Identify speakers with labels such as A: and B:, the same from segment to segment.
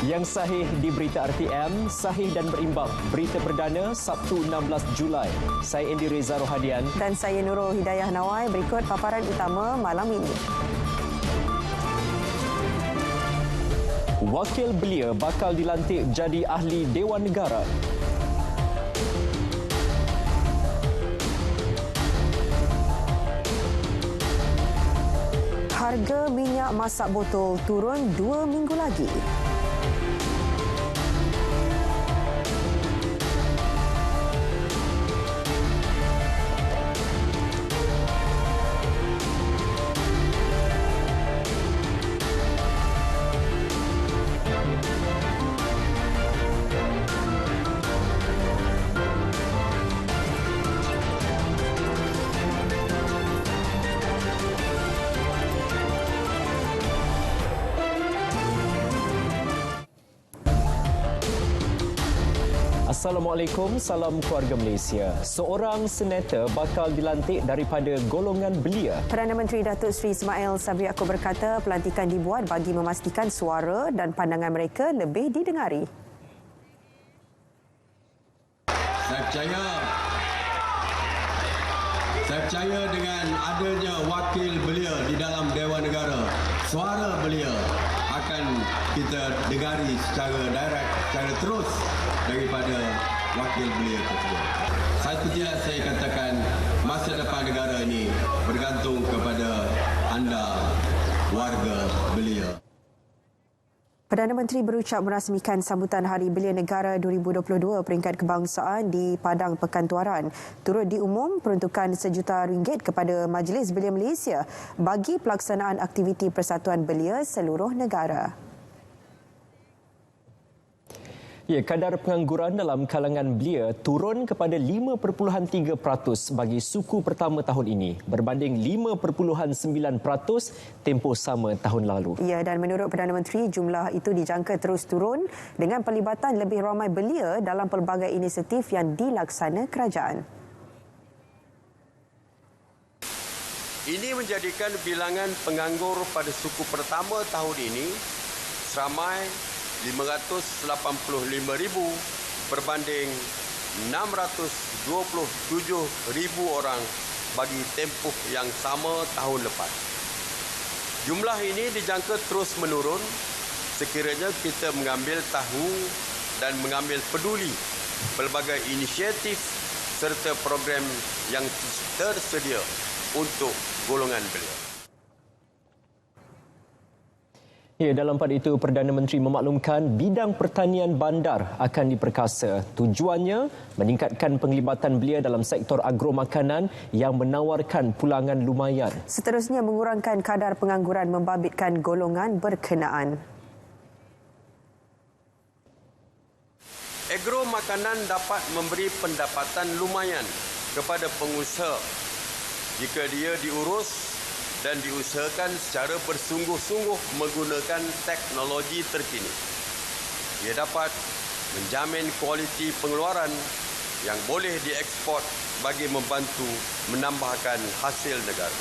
A: Yang sahih di Berita RTM, sahih dan berimbang. Berita perdana Sabtu 16 Julai. Saya Indi Reza Rohadian.
B: Dan saya Nurul Hidayah Nawai. Berikut paparan utama malam ini.
A: Wakil belia bakal dilantik jadi ahli Dewan Negara.
B: Harga minyak masak botol turun 2 minggu lagi.
A: Assalamualaikum, salam keluarga Malaysia. Seorang senator bakal dilantik daripada golongan belia.
B: Perdana Menteri Datuk Seri Ismail Sabri Yaakob berkata pelantikan dibuat bagi memastikan suara dan pandangan mereka lebih didengari.
C: Saya percaya dengan adanya wakil belia di dalam Dewan Negara, suara belia akan kita dengari secara direct, secara terus daripada wakil belia tersebut. Seperti yang saya katakan, masa depan negara ini bergantung kepada anda, warga belia.
B: Perdana Menteri berucap merasmikan sambutan Hari Belia Negara 2022 peringkat kebangsaan di Padang Pekan Tuaran. Turut diumum peruntukan RM1 juta kepada Majlis Belia Malaysia bagi pelaksanaan aktiviti Persatuan Belia seluruh negara.
A: Ya, kadar pengangguran dalam kalangan belia turun kepada 5.3% bagi suku pertama tahun ini berbanding 5.9% tempoh sama tahun lalu.
B: Ya, dan menurut Perdana Menteri, jumlah itu dijangka terus turun dengan pelibatan lebih ramai belia dalam pelbagai inisiatif yang dilaksana kerajaan.
C: Ini menjadikan bilangan penganggur pada suku pertama tahun ini seramai 585,000 berbanding 627,000 orang bagi tempoh yang sama tahun lepas. Jumlah ini dijangka terus menurun sekiranya kita mengambil tahu dan mengambil peduli pelbagai inisiatif serta program yang tersedia untuk golongan belia.
A: Ya, dalam pada itu, Perdana Menteri memaklumkan bidang pertanian bandar akan diperkasa. Tujuannya meningkatkan penglibatan belia dalam sektor agromakanan yang menawarkan pulangan lumayan.
B: Seterusnya, mengurangkan kadar pengangguran membabitkan golongan berkenaan.
C: Agromakanan dapat memberi pendapatan lumayan kepada pengusaha jika dia diurus dan diusahakan secara bersungguh-sungguh menggunakan teknologi terkini. Ia dapat menjamin kualiti pengeluaran yang boleh dieksport bagi membantu menambahkan hasil negara.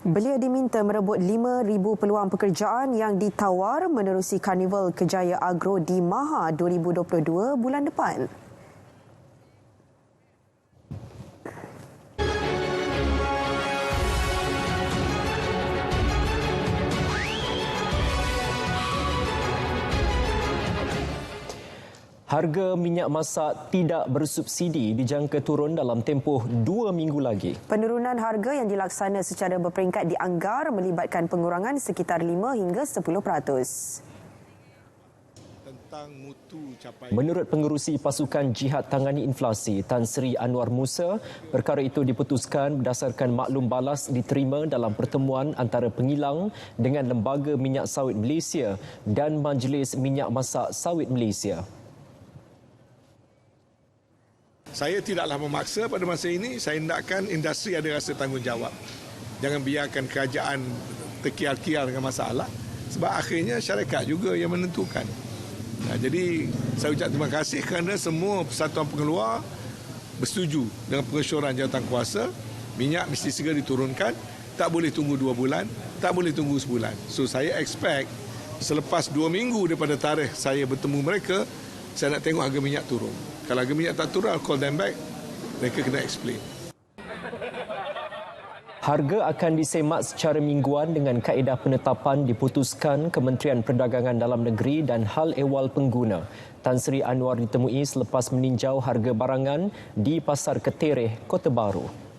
B: Belia diminta merebut 5,000 peluang pekerjaan yang ditawar menerusi Karnival Kejaya Agro di Maha 2022 bulan depan.
A: Harga minyak masak tidak bersubsidi dijangka turun dalam tempoh 2 minggu lagi.
B: Penurunan harga yang dilaksana secara berperingkat dianggar melibatkan pengurangan sekitar 5 hingga 10%.
A: Menurut pengerusi pasukan Jihad Tangani Inflasi, Tan Sri Anwar Musa, perkara itu diputuskan berdasarkan maklum balas diterima dalam pertemuan antara pengilang dengan Lembaga Minyak Sawit Malaysia dan Majlis Minyak Masak Sawit Malaysia.
D: Saya tidaklah memaksa pada masa ini, saya hendakkan industri ada rasa tanggungjawab. Jangan biarkan kerajaan terkial-kial dengan masalah sebab akhirnya syarikat juga yang menentukan. Jadi saya ucap terima kasih kerana semua persatuan pengeluar bersetuju dengan pengesyoran jawatankuasa. Minyak mesti segera diturunkan, tak boleh tunggu 2 bulan, tak boleh tunggu sebulan. So saya expect Selepas 2 minggu daripada tarikh saya bertemu mereka, saya nak tengok harga minyak turun. Kalau harga minyak tak turun, I'll call them back. Mereka kena explain.
A: Harga akan disemak secara mingguan dengan kaedah penetapan diputuskan Kementerian Perdagangan Dalam Negeri dan Hal Ehwal Pengguna. Tan Sri Anwar ditemui selepas meninjau harga barangan di Pasar Ketereh, Kota Baru.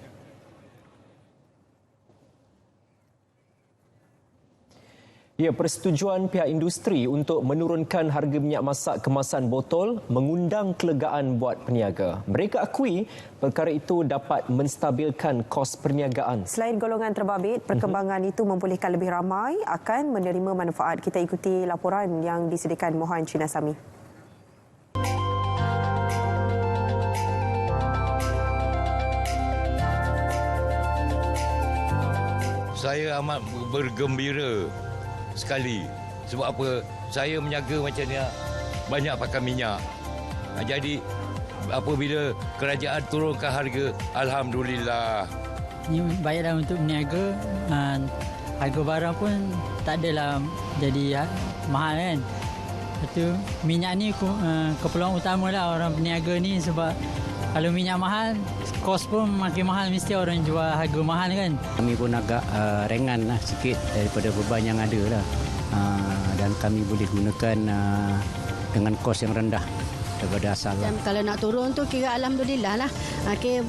A: Ya, persetujuan pihak industri untuk menurunkan harga minyak masak kemasan botol mengundang kelegaan buat peniaga. Mereka akui perkara itu dapat menstabilkan kos perniagaan.
B: Selain golongan terbabit, perkembangan itu membolehkan lebih ramai akan menerima manfaat. Kita ikuti laporan yang disediakan Mohan Chinasami.
E: Saya amat bergembira sekali. Sebab apa? Saya menjaga macam ni, banyak pakai minyak. Jadi apabila kerajaan turunkan harga, alhamdulillah.
F: Ini baiklah untuk berniaga. Harga barang pun tak adalah jadi mahal kan. Lepas tu minyak ni keperluan utama lah orang berniaga ni, sebab kalau minyak mahal, kos pun makin mahal, mesti orang jual harga mahal kan.
G: Kami pun agak ringan lah sikit daripada beban yang ada lah. Dan kami boleh gunakan dengan kos yang rendah daripada asal.
H: Kalau nak turun tu kira alhamdulillah lah.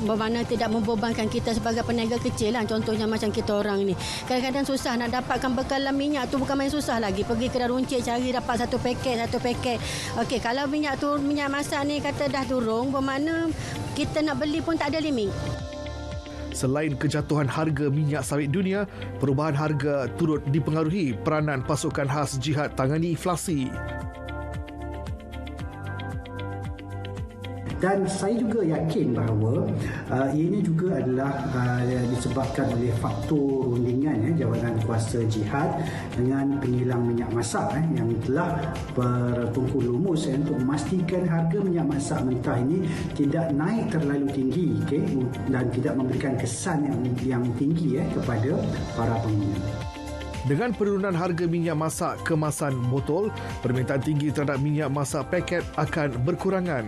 H: Bermakna tidak membebankan kita sebagai peniaga kecil lah. Contohnya macam kita orang ni. Kadang-kadang susah nak dapatkan bekalan minyak tu, bukan main susah lagi. Pergi kedai runcit cari dapat satu paket. Okey, kalau minyak masak ni kata dah turun, bermakna kita nak beli pun tak ada limit.
I: Selain kejatuhan harga minyak sawit dunia, perubahan harga turut dipengaruhi peranan pasukan khas jihad tangani inflasi.
J: Dan saya juga yakin bahawa ianya juga adalah disebabkan oleh faktor rundingan Jabatan Kuasa Jihad dengan penghilang minyak masak yang telah bertungku lumus untuk memastikan harga minyak masak mentah ini tidak naik terlalu tinggi dan tidak memberikan kesan yang tinggi kepada para pengguna.
I: Dengan penurunan harga minyak masak kemasan botol, permintaan tinggi terhadap minyak masak paket akan berkurangan.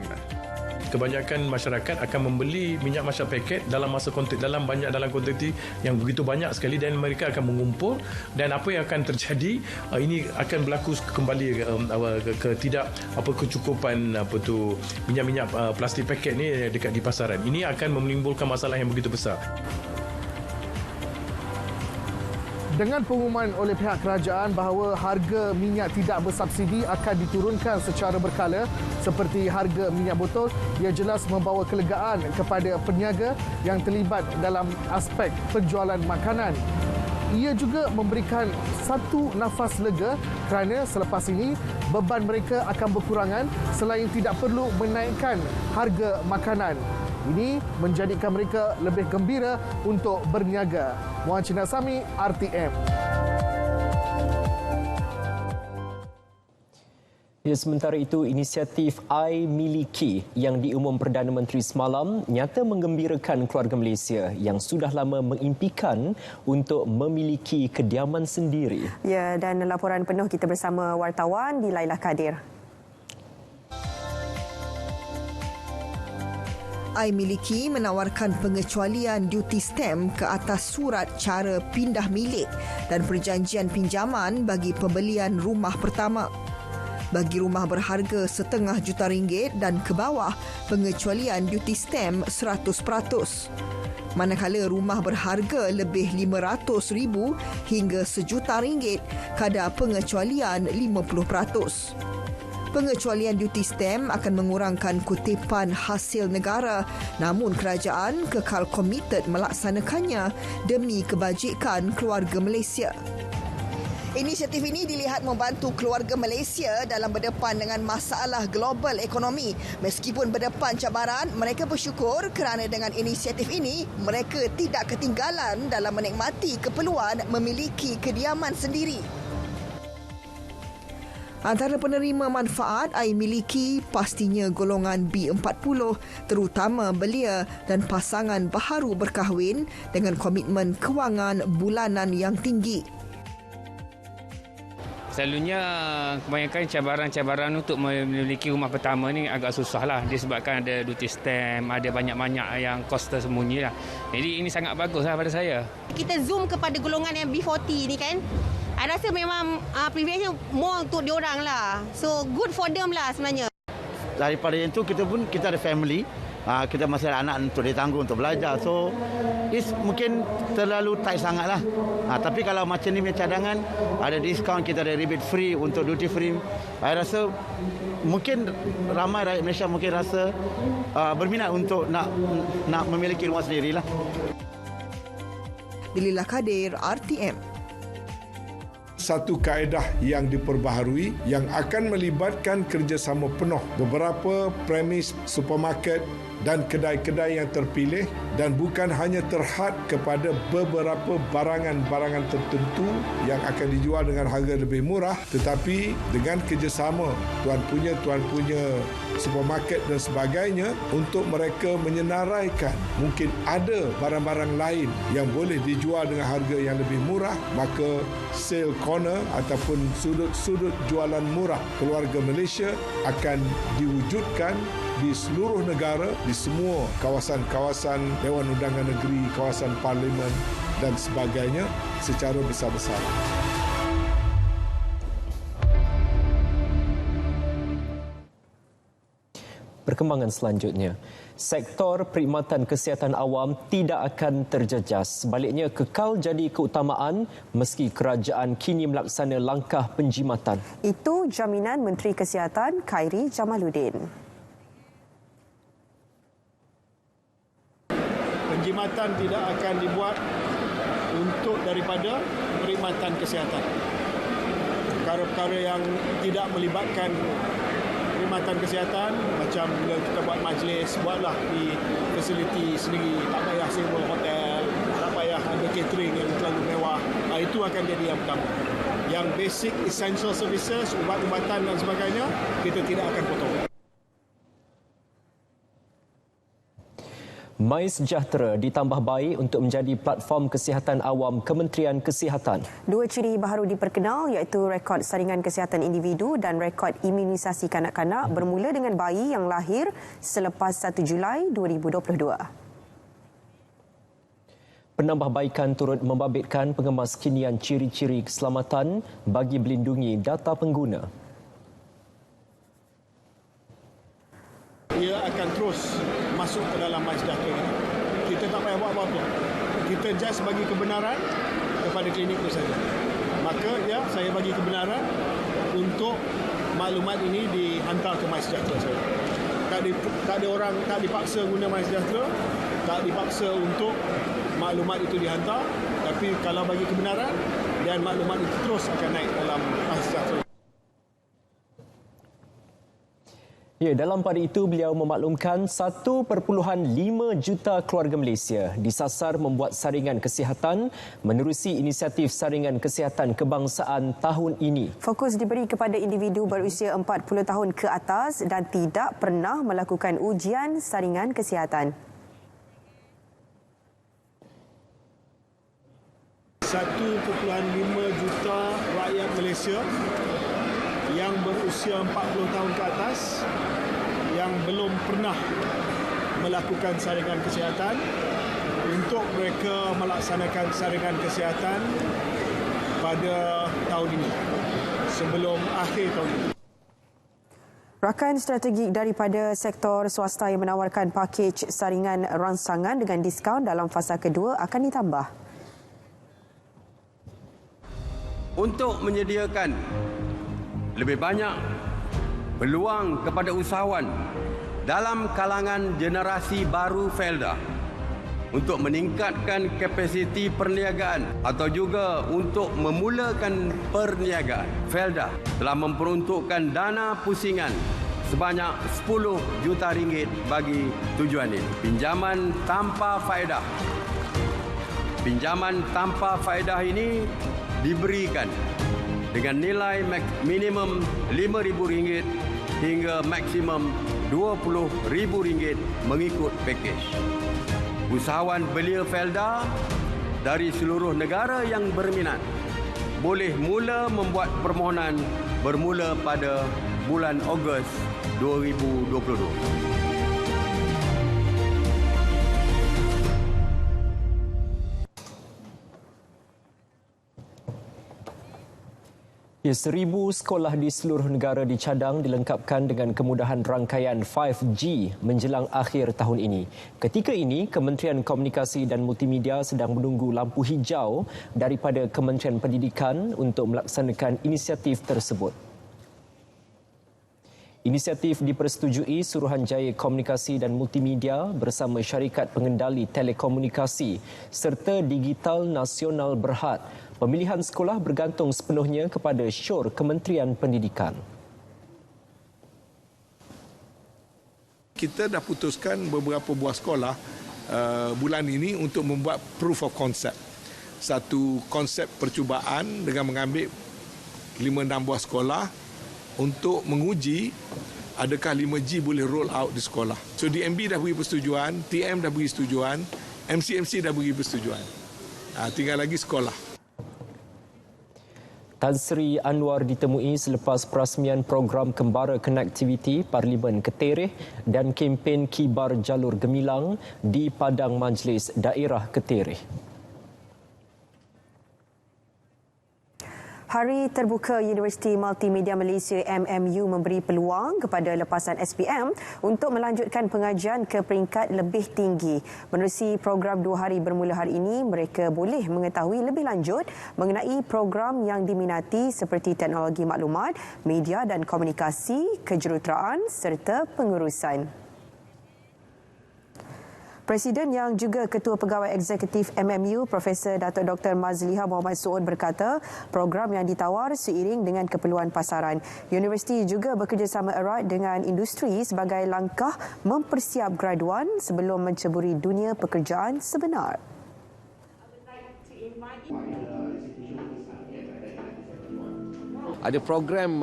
K: Kebanyakan masyarakat akan membeli minyak masak paket dalam kuantiti yang begitu banyak sekali, dan mereka akan mengumpul, dan apa yang akan terjadi, ini akan berlaku kembali kecukupan minyak plastik paket ni dekat di pasaran. Ini akan menimbulkan masalah yang begitu besar.
I: Dengan pengumuman oleh pihak kerajaan bahawa harga minyak tidak bersubsidi akan diturunkan secara berkala seperti harga minyak botol, ia jelas membawa kelegaan kepada peniaga yang terlibat dalam aspek penjualan makanan. Ia juga memberikan satu nafas lega kerana selepas ini beban mereka akan berkurangan selain tidak perlu menaikkan harga makanan. Ini menjadikan mereka lebih gembira untuk berniaga. Mohan Chinasami, RTM.
A: Ya, sementara itu, inisiatif I Miliki yang diumum Perdana Menteri semalam nyata menggembirakan keluarga Malaysia yang sudah lama mengimpikan untuk memiliki kediaman sendiri.
B: Ya, dan laporan penuh kita bersama wartawan Dilailah Kadir.
L: I Miliki menawarkan pengecualian duty stamp ke atas surat cara pindah milik dan perjanjian pinjaman bagi pembelian rumah pertama. Bagi rumah berharga RM500,000 dan ke bawah, pengecualian duty stamp 100%. Manakala rumah berharga lebih RM500,000 hingga RM1,000,000, kadar pengecualian 50%. Pengecualian duty stamp akan mengurangkan kutipan hasil negara, namun kerajaan kekal komited melaksanakannya demi kebajikan keluarga Malaysia. Inisiatif ini dilihat membantu keluarga Malaysia dalam berdepan dengan masalah global ekonomi. Meskipun berdepan cabaran, mereka bersyukur kerana dengan inisiatif ini, mereka tidak ketinggalan dalam menikmati keperluan memiliki kediaman sendiri. Antara penerima manfaat I Miliki pastinya golongan B40, terutama belia dan pasangan baharu berkahwin dengan komitmen kewangan bulanan yang tinggi.
M: Selalunya kebanyakan cabaran-cabaran untuk memiliki rumah pertama ni agak susah lah disebabkan ada duty stamp, ada banyak-banyak yang kos tersembunyi lah. Jadi ini sangat bagus lah pada saya.
N: Kita zoom kepada golongan yang B40 ni kan, saya rasa memang privilege more untuk diorang lah. So good for them lah sebenarnya.
O: Daripada yang tu kita ada family. Kita masih ada anak untuk ditanggung untuk belajar. So, mungkin terlalu tight sangat lah. Tapi kalau macam ni punya cadangan, ada diskaun, kita ada rebate free untuk duty free. Saya rasa mungkin ramai rakyat Malaysia mungkin rasa berminat untuk nak memiliki rumah sendirilah.
L: Dililah Kadir, RTM.
D: Satu kaedah yang diperbaharui yang akan melibatkan kerjasama penuh beberapa premis supermarket dan kedai-kedai yang terpilih dan bukan hanya terhad kepada beberapa barangan-barangan tertentu yang akan dijual dengan harga lebih murah, tetapi dengan kerjasama tuan punya supermarket dan sebagainya untuk mereka menyenaraikan mungkin ada barang-barang lain yang boleh dijual dengan harga yang lebih murah, maka sale corner ataupun sudut-sudut jualan murah keluarga Malaysia akan diwujudkan di seluruh negara, di semua kawasan-kawasan Dewan Undangan Negeri, kawasan Parlimen dan sebagainya secara besar-besaran.
A: Perkembangan selanjutnya, sektor perkhidmatan kesihatan awam tidak akan terjejas. Sebaliknya, kekal jadi keutamaan meski kerajaan kini melaksana langkah penjimatan.
B: Itu jaminan Menteri Kesihatan Khairi Jamaluddin.
P: Penjimatan tidak akan dibuat untuk daripada perkhidmatan kesihatan. Perkara-perkara yang tidak melibatkan perkhidmatan kesihatan, macam bila kita buat majlis, buatlah di fasiliti sendiri, tak payah sewa hotel, tak payah ada catering yang terlalu mewah. Itu akan jadi yang pertama. Yang basic essential services, ubat-ubatan dan sebagainya, kita tidak akan potong.
A: MySejahtera ditambah baik untuk menjadi platform kesihatan awam Kementerian Kesihatan.
B: Dua ciri baru diperkenal iaitu rekod saringan kesihatan individu dan rekod imunisasi kanak-kanak bermula dengan bayi yang lahir selepas 1 Julai 2022.
A: Penambahbaikan turut membabitkan pengemaskinian ciri-ciri keselamatan bagi melindungi data pengguna.
P: Ia akan terus masuk ke dalam MySejahtera. Kita tak payah buat apa-apa. Kita just bagi kebenaran kepada klinik itu saja. Maka saya bagi kebenaran untuk maklumat ini dihantar ke MySejahtera saja. Tak ada orang tak dipaksa guna MySejahtera, tak dipaksa untuk maklumat itu dihantar, tapi kalau bagi kebenaran dan maklumat itu terus akan naik dalam MySejahtera.
A: Ya, dalam pada itu beliau memaklumkan 1.5 juta keluarga Malaysia disasar membuat saringan kesihatan menerusi inisiatif saringan kesihatan kebangsaan tahun ini.
B: Fokus diberi kepada individu berusia 40 tahun ke atas dan tidak pernah melakukan ujian saringan kesihatan.
P: 1.5 juta rakyat Malaysia yang berusia 40 tahun ke atas yang belum pernah melakukan saringan kesihatan, untuk mereka melaksanakan saringan kesihatan pada tahun ini sebelum akhir tahun ini.
B: Rakan strategik daripada sektor swasta yang menawarkan pakej saringan rangsangan dengan diskaun dalam fasa kedua akan ditambah.
Q: Untuk menyediakan lebih banyak peluang kepada usahawan dalam kalangan generasi baru Felda untuk meningkatkan kapasiti perniagaan atau juga untuk memulakan perniagaan. Felda telah memperuntukkan dana pusingan sebanyak 10 juta ringgit bagi tujuan ini. Pinjaman tanpa faedah. Pinjaman tanpa faedah ini diberikan dengan nilai minimum RM5,000 hingga maksimum RM20,000 mengikut pakej. Usahawan belia Felda dari seluruh negara yang berminat boleh mula membuat permohonan bermula pada bulan Ogos 2022.
A: Ya, 1,000 sekolah di seluruh negara dicadang dilengkapkan dengan kemudahan rangkaian 5G menjelang akhir tahun ini. Ketika ini, Kementerian Komunikasi dan Multimedia sedang menunggu lampu hijau daripada Kementerian Pendidikan untuk melaksanakan inisiatif tersebut. Inisiatif dipersetujui Suruhanjaya Komunikasi dan Multimedia bersama Syarikat Pengendali Telekomunikasi serta Digital Nasional Berhad. Pemilihan sekolah bergantung sepenuhnya kepada syur Kementerian Pendidikan.
D: Kita dah putuskan beberapa buah sekolah bulan ini untuk membuat proof of concept. Satu konsep percubaan dengan mengambil 5-6 buah sekolah untuk menguji adakah 5G boleh roll out di sekolah. So DMB dah beri persetujuan, TM dah beri persetujuan, MCMC dah beri persetujuan. Tinggal lagi sekolah.
A: Tan Sri Anwar ditemui selepas perasmian program Kembara Konektiviti Parlimen Ketereh dan kempen Kibar Jalur Gemilang di Padang Majlis Daerah Ketereh.
B: Hari Terbuka Universiti Multimedia Malaysia MMU memberi peluang kepada lepasan SPM untuk melanjutkan pengajian ke peringkat lebih tinggi. Menerusi program 2 hari bermula hari ini, mereka boleh mengetahui lebih lanjut mengenai program yang diminati seperti teknologi maklumat, media dan komunikasi, kejuruteraan serta pengurusan. Presiden yang juga Ketua Pegawai Eksekutif MMU, Profesor Datuk Dr. Mazliha Muhammad Sood berkata, program yang ditawar seiring dengan keperluan pasaran. Universiti juga bekerjasama erat dengan industri sebagai langkah mempersiap graduan sebelum menceburi dunia pekerjaan sebenar.
R: Ada program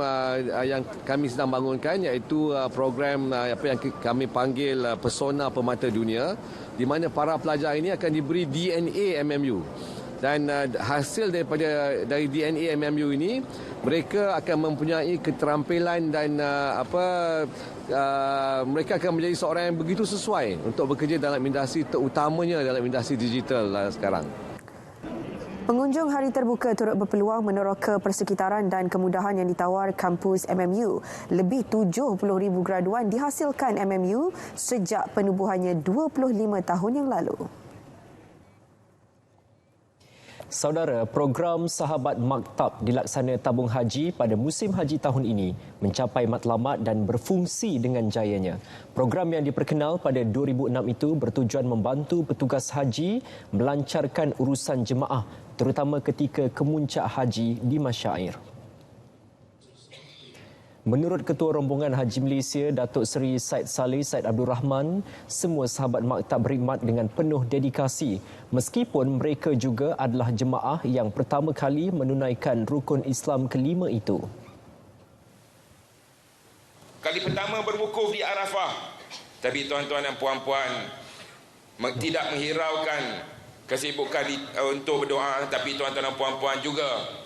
R: yang kami sedang bangunkan, iaitu program apa yang kami panggil Persona Pemata Dunia, di mana para pelajar ini akan diberi DNA MMU. Dan hasil dari DNA MMU ini, mereka akan mempunyai keterampilan dan mereka akan menjadi seorang yang begitu sesuai untuk bekerja dalam industri, terutamanya dalam industri digital sekarang.
B: Pengunjung Hari Terbuka turut berpeluang meneroka persekitaran dan kemudahan yang ditawar kampus MMU. Lebih 70,000 graduan dihasilkan MMU sejak penubuhannya 25 tahun yang lalu.
A: Saudara, program Sahabat Maktab dilaksana tabung haji pada musim haji tahun ini mencapai matlamat dan berfungsi dengan jayanya. Program yang diperkenal pada 2006 itu bertujuan membantu petugas haji melancarkan urusan jemaah, terutama ketika kemuncak haji di Masyair. Menurut Ketua Rombongan Haji Malaysia, Datuk Seri Said Saleh Said Abdul Rahman, semua sahabat maktab berkhidmat dengan penuh dedikasi meskipun mereka juga adalah jemaah yang pertama kali menunaikan rukun Islam kelima itu.
S: Kali pertama berwukuf di Arafah, tapi tuan-tuan dan puan-puan tidak menghiraukan kesibukan untuk berdoa, tapi tuan-tuan dan puan-puan juga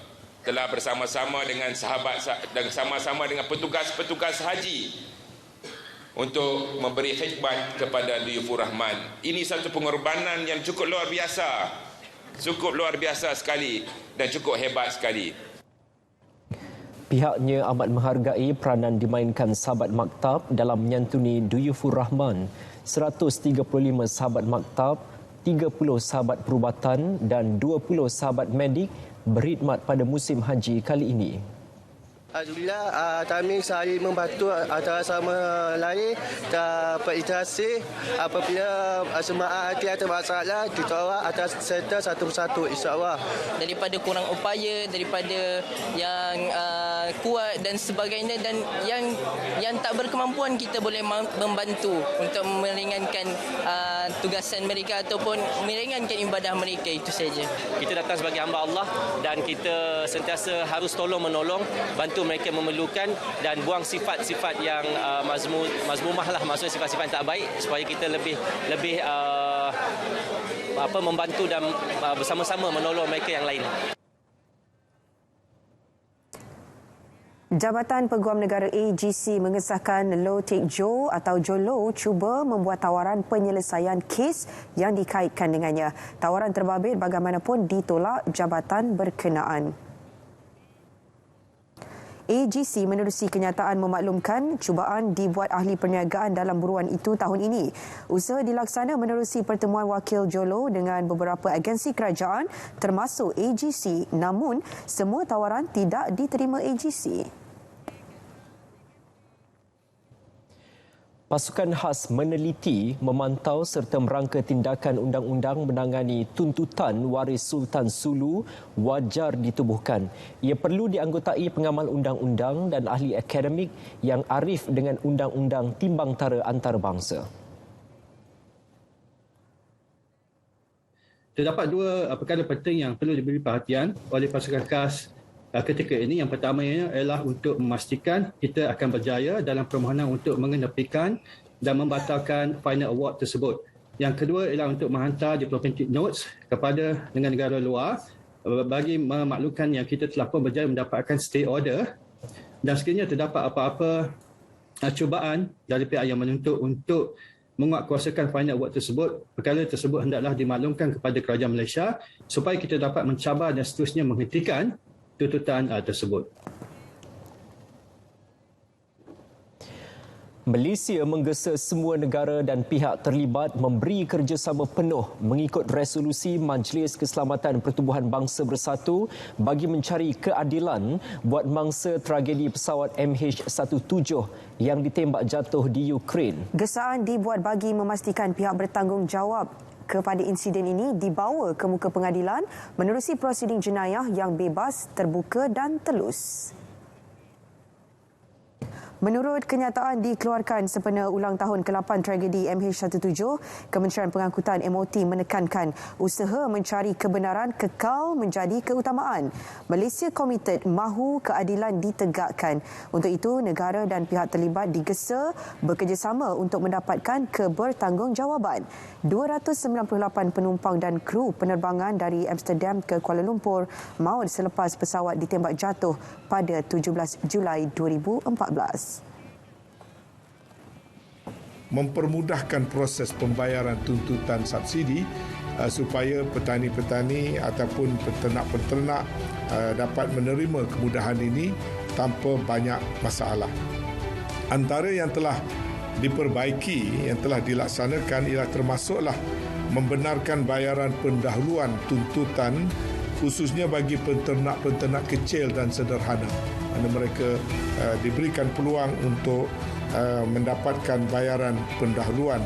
S: telah bersama-sama dengan sahabat dan sama-sama dengan petugas-petugas haji untuk memberi khidmat kepada Duyufur Rahman. Ini satu pengorbanan yang cukup luar biasa sekali dan cukup hebat sekali.
A: Pihaknya amat menghargai peranan dimainkan sahabat maktab dalam menyantuni Duyufur Rahman. 135 sahabat maktab, 30 sahabat perubatan dan 20 sahabat medik berkhidmat pada musim haji kali ini.
T: Alhamdulillah, kami saling membantu antara sama lain dan berinteraksi apabila jemaah haji ada masalah, kita orang akan serta satu persatu, insya-Allah.
U: Daripada kurang upaya, daripada yang kuat dan sebagainya, dan yang tak berkemampuan, kita boleh membantu untuk meringankan tugasan mereka ataupun meringankan ibadah mereka, itu saja.
V: Kita datang sebagai hamba Allah dan kita sentiasa harus tolong-menolong, bantu mereka memerlukan dan buang sifat-sifat yang mazmumah lah, maksudnya sifat-sifat yang tak baik, supaya kita lebih membantu dan bersama-sama menolong mereka yang lain.
B: Jabatan Peguam Negara AGC mengesahkan Low Teck Jo atau Jolo cuba membuat tawaran penyelesaian kes yang dikaitkan dengannya. Tawaran terbabit bagaimanapun ditolak jabatan berkenaan. AGC menerusi kenyataan memaklumkan cubaan dibuat ahli perniagaan dalam buruan itu tahun ini. Usaha dilaksana menerusi pertemuan wakil Jolo dengan beberapa agensi kerajaan termasuk AGC, namun semua tawaran tidak diterima AGC.
A: Pasukan khas meneliti, memantau serta merangka tindakan undang-undang menangani tuntutan waris Sultan Sulu wajar ditubuhkan. Ia perlu dianggotai pengamal undang-undang dan ahli akademik yang arif dengan undang-undang timbangtara antarabangsa.
C: Terdapat dua perkara penting yang perlu diberi perhatian oleh pasukan khas ketika ini. Yang pertamanya ialah untuk memastikan kita akan berjaya dalam permohonan untuk mengenepikan dan membatalkan final award tersebut. Yang kedua ialah untuk menghantar diplomatic notes kepada negara luar bagi memaklumkan yang kita telah pun berjaya mendapatkan stay order, dan sekiranya terdapat apa-apa cubaan dari pihak yang menuntut untuk menguatkuasakan final award tersebut, perkara tersebut hendaklah dimaklumkan kepada kerajaan Malaysia supaya kita dapat mencabar dan seterusnya menghentikan tuntutan tersebut.
A: Malaysia menggesa semua negara dan pihak terlibat memberi kerjasama penuh mengikut resolusi Majlis Keselamatan Pertubuhan Bangsa Bersatu bagi mencari keadilan buat mangsa tragedi pesawat MH17 yang ditembak jatuh di Ukraine.
B: Gesaan dibuat bagi memastikan pihak bertanggungjawab kepada insiden ini dibawa ke muka pengadilan menerusi prosiding jenayah yang bebas, terbuka dan telus. Menurut kenyataan dikeluarkan sempena ulang tahun ke-8 tragedi MH17, Kementerian Pengangkutan MOT menekankan usaha mencari kebenaran kekal menjadi keutamaan. Malaysia komited mahu keadilan ditegakkan. Untuk itu, negara dan pihak terlibat digesa bekerjasama untuk mendapatkan kebertanggungjawab. 298 penumpang dan kru penerbangan dari Amsterdam ke Kuala Lumpur maut selepas pesawat ditembak jatuh pada 17 Julai 2014.
D: Mempermudahkan proses pembayaran tuntutan subsidi supaya petani-petani ataupun peternak-peternak dapat menerima kemudahan ini tanpa banyak masalah. Antara yang telah diperbaiki, yang telah dilaksanakan ialah termasuklah membenarkan bayaran pendahuluan tuntutan khususnya bagi peternak-peternak kecil dan sederhana. Mana mereka diberikan peluang untuk mendapatkan bayaran pendahuluan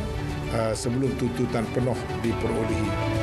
D: sebelum tuntutan penuh diperolehi.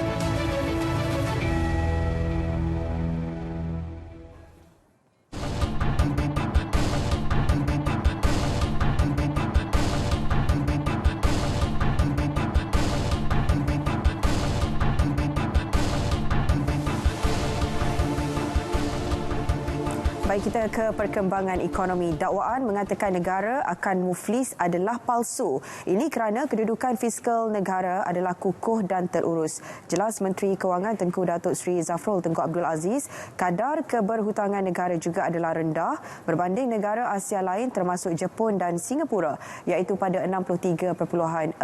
B: Baik, kita ke perkembangan ekonomi. Dakwaan mengatakan negara akan muflis adalah palsu. Ini kerana kedudukan fiskal negara adalah kukuh dan terurus. Jelas Menteri Kewangan Tengku Datuk Seri Zafrul Tengku Abdul Aziz, kadar keberhutangan negara juga adalah rendah berbanding negara Asia lain termasuk Jepun dan Singapura, iaitu pada 63.4%.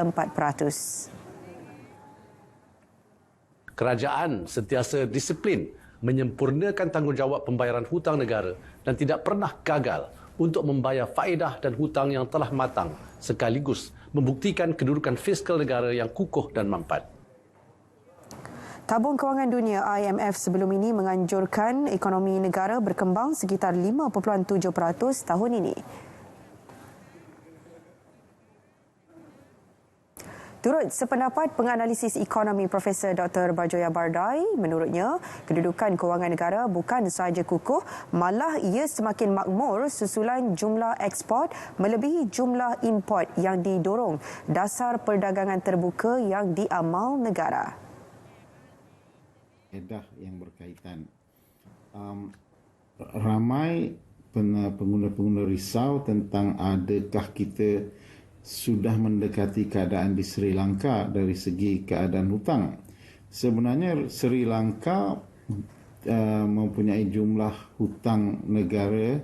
E: Kerajaan sentiasa disiplin menyempurnakan tanggungjawab pembayaran hutang negara dan tidak pernah gagal untuk membayar faedah dan hutang yang telah matang sekaligus membuktikan kedudukan fiskal negara yang kukuh dan mampat.
B: Tabung Kewangan Dunia IMF sebelum ini menganjurkan ekonomi negara berkembang sekitar 5.7% tahun ini. Turut sependapat penganalisis ekonomi Profesor Dr. Barjoya Bardai, menurutnya kedudukan kewangan negara bukan sahaja kukuh, malah ia semakin makmur susulan jumlah ekspor melebihi jumlah import yang didorong dasar perdagangan terbuka yang diamal negara.
W: Edah yang berkaitan. Ramai pengguna-pengguna risau tentang adakah kita sudah mendekati keadaan di Sri Lanka dari segi keadaan hutang. Sebenarnya Sri Lanka mempunyai jumlah hutang negara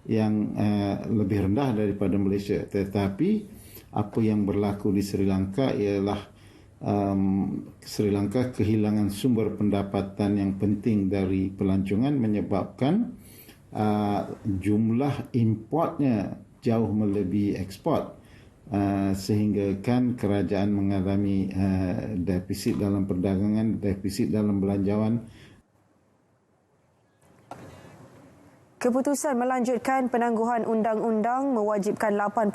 W: yang lebih rendah daripada Malaysia. Tetapi apa yang berlaku di Sri Lanka ialah Sri Lanka kehilangan sumber pendapatan yang penting dari pelancongan menyebabkan jumlah importnya jauh melebihi ekspor. Sehingga kan kerajaan mengalami defisit dalam perdagangan, defisit dalam belanjawan.
B: Keputusan melanjutkan penangguhan undang-undang mewajibkan 80%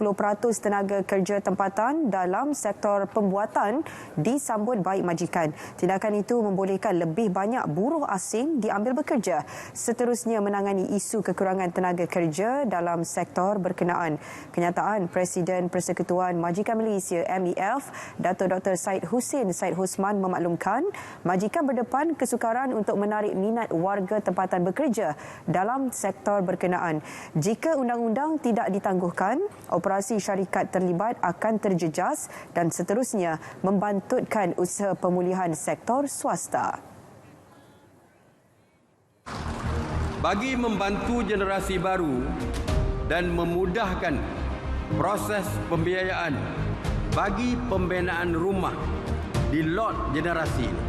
B: tenaga kerja tempatan dalam sektor pembuatan disambut baik majikan. Tindakan itu membolehkan lebih banyak buruh asing diambil bekerja. Seterusnya menangani isu kekurangan tenaga kerja dalam sektor berkenaan. Kenyataan Presiden Persekutuan Majikan Malaysia MEF, Dato' Dr. Syed Hussein Syed Husman memaklumkan majikan berdepan kesukaran untuk menarik minat warga tempatan bekerja dalam sektor berkenaan. Jika undang-undang tidak ditangguhkan, operasi syarikat terlibat akan terjejas dan seterusnya membantutkan usaha pemulihan sektor swasta.
Q: Bagi membantu generasi baru dan memudahkan proses pembiayaan bagi pembinaan rumah di lot generasi ini,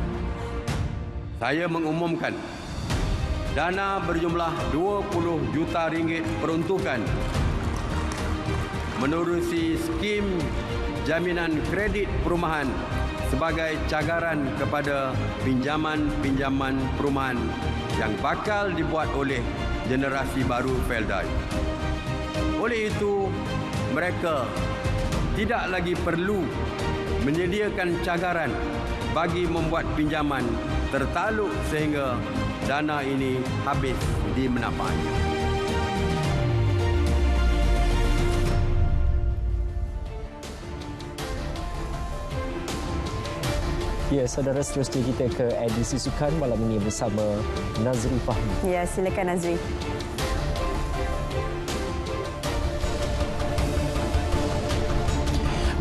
Q: saya mengumumkan dana berjumlah 20 juta ringgit peruntukan menerusi skim jaminan kredit perumahan sebagai cagaran kepada pinjaman-pinjaman perumahan yang bakal dibuat oleh generasi baru Feldai. Oleh itu, mereka tidak lagi perlu menyediakan cagaran bagi membuat pinjaman tertaluk sehingga dana ini habis di menapaannya.
A: Ya, saudara, seterusnya kita ke edisi sukan malam ini bersama Nazri Fahmi.
B: Ya, silakan Nazri.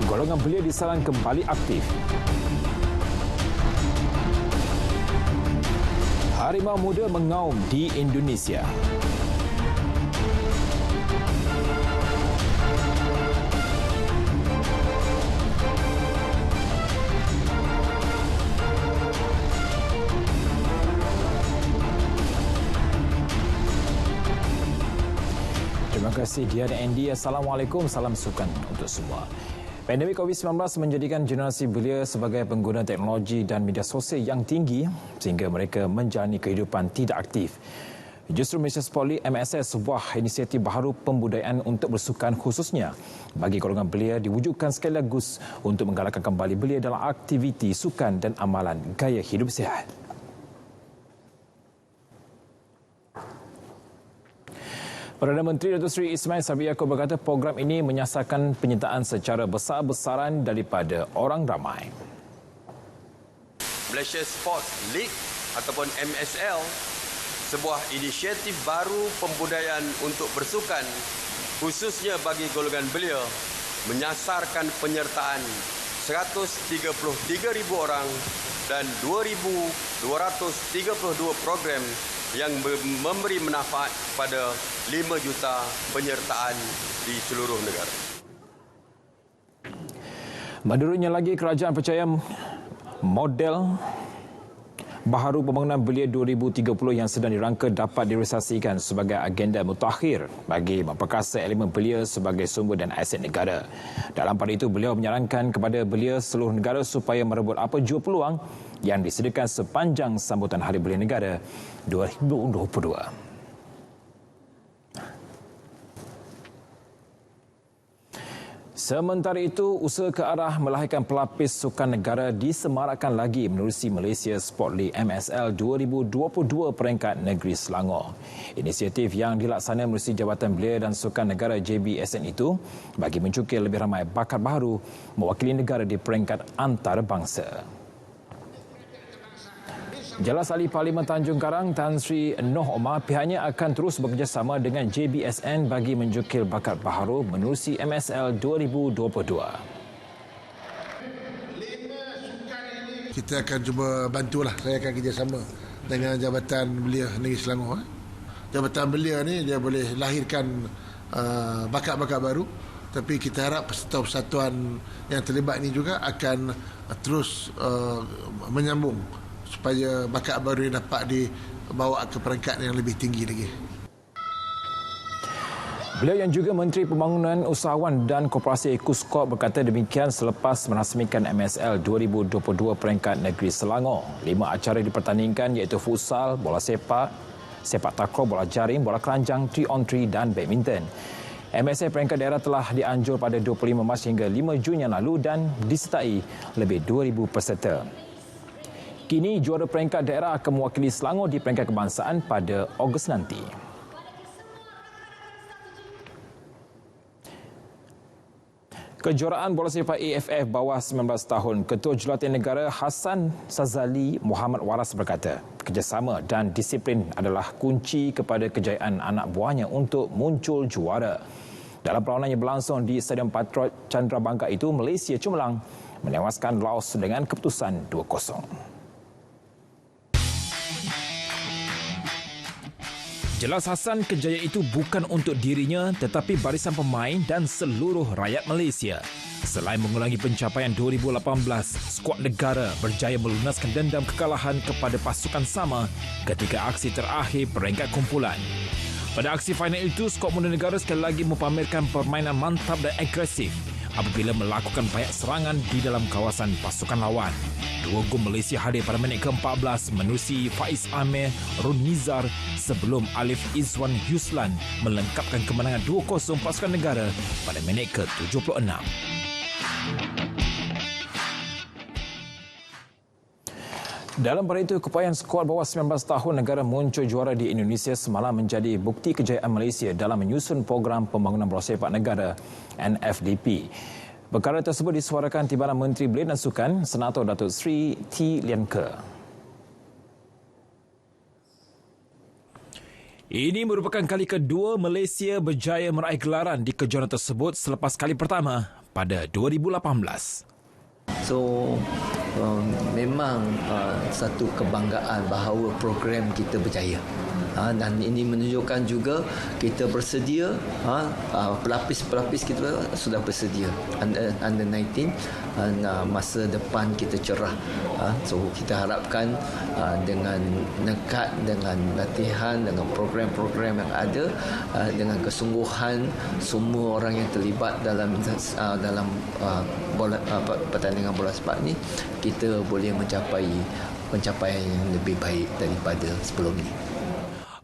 F: Golongan belia di Salang kembali aktif. Harimau muda mengaum di Indonesia. Terima kasih Dian dan Andy. Assalamualaikum, salam sukan untuk semua. Pandemik COVID-19 menjadikan generasi belia sebagai pengguna teknologi dan media sosial yang tinggi sehingga mereka menjalani kehidupan tidak aktif. Justru Malaysia Sport League MSL, sebuah inisiatif baharu pembudayaan untuk bersukan khususnya bagi golongan belia, diwujudkan sekaligus untuk menggalakkan kembali belia dalam aktiviti sukan dan amalan gaya hidup sihat. Perdana Menteri Datuk Seri Ismail Sabri Yaakob berkata program ini menyasarkan penyertaan secara besar-besaran daripada orang ramai.
Q: Malaysia Sports League ataupun MSL, sebuah inisiatif baru pembudayaan untuk bersukan khususnya bagi golongan belia, menyasarkan penyertaan 133,000 orang dan 2,232 program yang memberi manfaat pada 5 juta penyertaan di seluruh negara.
F: Menurutnya lagi, kerajaan percaya model baharu pembangunan belia 2030 yang sedang dirangka dapat direalisasikan sebagai agenda mutakhir bagi memperkasa elemen belia sebagai sumber dan aset negara. Dalam pada itu, beliau menyarankan kepada belia seluruh negara supaya merebut apa jua peluang yang disediakan sepanjang sambutan Hari Belia Negara 2022. Sementara itu, usaha ke arah melahirkan pelapis sukan negara disemarakkan lagi menerusi Malaysia Sport League MSL 2022 peringkat negeri Selangor. Inisiatif yang dilaksanakan menerusi Jabatan Belia dan Sukan Negara JBSN itu bagi mencukir lebih ramai bakat baharu mewakili negara di peringkat antarabangsa. Jelas Ahli Parlimen Tanjung Karang Tan Sri Noh Omar pihaknya akan terus bekerjasama dengan JBSN bagi menjukir bakat baharu menerusi MSL 2022.
G: Kita akan cuba bantulah, saya akan kerjasama dengan Jabatan Belia Negeri Selangor jabatan belia ni dia boleh lahirkan bakat-bakat baru, tapi kita harap persatuan yang terlibat ini juga akan terus menyambung supaya bakat baru ini dapat dibawa ke peringkat yang lebih tinggi lagi.
F: Beliau yang juga Menteri Pembangunan Usahawan dan Koperasi Kuskop berkata demikian selepas merasmikan MSL 2022 peringkat negeri Selangor. 5 acara dipertandingkan iaitu futsal, bola sepak, sepak takraw, bola jaring, bola keranjang, 3-on-3 dan badminton. MSL peringkat daerah telah dianjur pada 25 Mac hingga 5 Jun yang lalu dan disertai lebih 2,000 peserta. Kini juara peringkat daerah akan mewakili Selangor di peringkat kebangsaan pada Ogos nanti. Kejuaraan bola sepak AFF bawah 19 tahun, Ketua Jurulatih Negara Hassan Sazali Muhammad Waras berkata, kerjasama dan disiplin adalah kunci kepada kejayaan anak buahnya untuk muncul juara. Dalam perlawanan yang berlangsung di Stadium Patriot Candrabangga itu, Malaysia cemerlang menewaskan Laos dengan keputusan 2-0. Jelas Hassan, kejayaan itu bukan untuk dirinya tetapi barisan pemain dan seluruh rakyat Malaysia. Selain mengulangi pencapaian 2018, skuad negara berjaya melunaskan dendam kekalahan kepada pasukan sama ketika aksi terakhir peringkat kumpulan. Pada aksi final itu, skuad muda negara sekali lagi mempamerkan permainan mantap dan agresif apabila melakukan banyak serangan di dalam kawasan pasukan lawan. 2 gol Malaysia hadir pada minit ke-14 menerusi Faiz Amir Runizar sebelum Alif Izwan Yuslan melengkapkan kemenangan 2-0 pasukan negara pada minit ke-76. Dalam pada itu, keupayaan skuad bawah 19 tahun negara muncul juara di Indonesia semalam menjadi bukti kejayaan Malaysia dalam menyusun program pembangunan bola sepak negara NFDP. Perkara tersebut disuarakan Timbalan Menteri Belia dan Sukan, Senator Datuk Seri T. Lian Ke. Ini merupakan kali kedua Malaysia berjaya meraih gelaran di kejuaraan tersebut selepas kali pertama pada 2018.
H: So, memang satu kebanggaan bahawa program kita berjaya. Dan ini menunjukkan juga kita bersedia, pelapis-pelapis kita sudah bersedia. Under 19, masa depan kita cerah. So kita harapkan dengan nekat, dengan latihan, dengan program-program yang ada, dengan kesungguhan semua orang yang terlibat dalam pertandingan bola sepak ni, kita boleh mencapai pencapaian yang lebih baik daripada sebelum ni.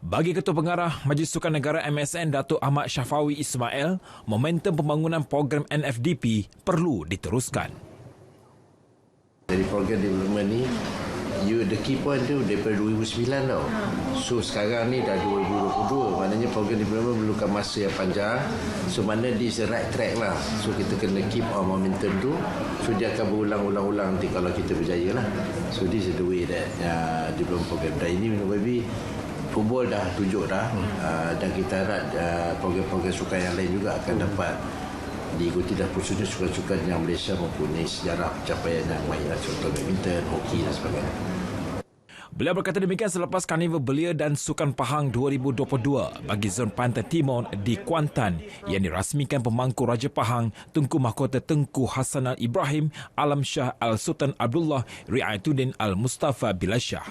F: Bagi Ketua Pengarah Majlis Sukan Negara MSN Datuk Ahmad Syafawi Ismail, momentum pembangunan program NFDP perlu diteruskan.
J: Dari program development ni, the key point tu daripada 2009 tau. So sekarang ni dah 2022, maknanya program development memerlukan masa yang panjang. So mana this the right track lah. So kita kena keep on momentum tu. So dia akan berulang-ulang nanti kalau kita berjaya lah. So this is the way that development program. Dan ini maybe football dah tunjuk dah, dan kita harap program-program sukan yang lain juga akan dapat diikuti dan khususnya sukan-sukan yang Malaysia mempunyai sejarah pencapaian yang baik, contoh badminton, hoki dan sebagainya.
F: Beliau berkata demikian selepas Karnival Belia dan Sukan Pahang 2022 bagi Zon Pantai Timur di Kuantan yang dirasmikan pemangku Raja Pahang Tunku Mahkota Tengku Hassanal Ibrahim Alam Shah Al-Sultan Abdullah Riayatuddin Al-Mustafa Bilashah.